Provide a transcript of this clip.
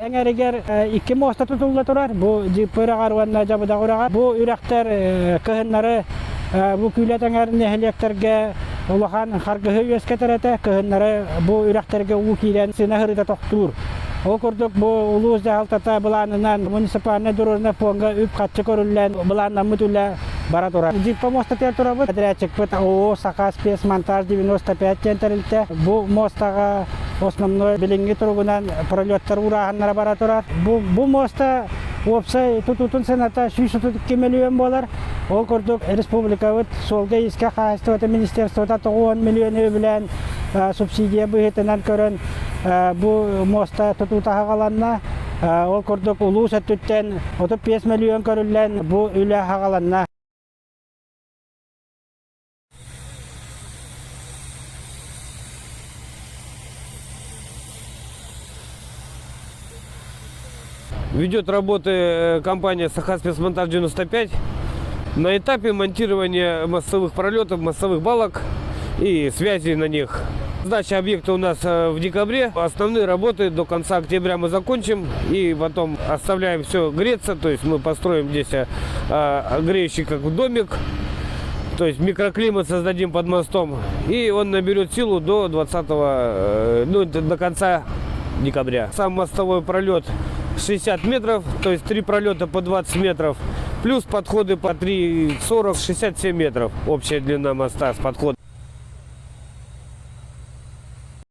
Эңеригер икки моста тутулла турар. Бу жиппыра гаруанна жабыда курага. Бу үрәктер кыһыннары бу күләт эңерне электрге улахан харгыһы өскәтерәтә. Кыһыннары бу үрәктерге у килән сынахырда токтур. Ол көрдік бұл ұлыз жағалтата бұланынан муниципалны дұрырына фонға үп қатшы көрілген бұланнан мүтілі бара тұра. Жиппа моста тер тұра бұд. Әдірәчік бұд ООО «Сақа спец монтаж 95» тентірілді. Бұл мостаға основной білінгі тұрғынан пролеттар ұрағанлары бара тұра. Бұл моста опсай тұтутын сената 632 миллион болар. Ол көрдік республика бұд солға еске қағысты министерствода 10 миллион өбілен субсидия бұғытынан көрін. Бұл моста тұтутаға қаланна. Ол көрдік ұлу сөттіттен 35 миллион көрілген бұл үлі қағаланна. Ведет работы компания «Саха спецмонтаж 95» на этапе монтирования мостовых пролетов, мостовых балок и связи на них. Сдача объекта у нас в декабре. Основные работы до конца октября мы закончим и потом оставляем все греться. То есть мы построим здесь греющий как домик. То есть микроклимат создадим под мостом. И он наберет силу до до конца декабря. Сам мостовой пролет 60 метров, то есть 3 пролета по 20 метров. Плюс подходы по 3,40, 67 метров. Общая длина моста с подходом.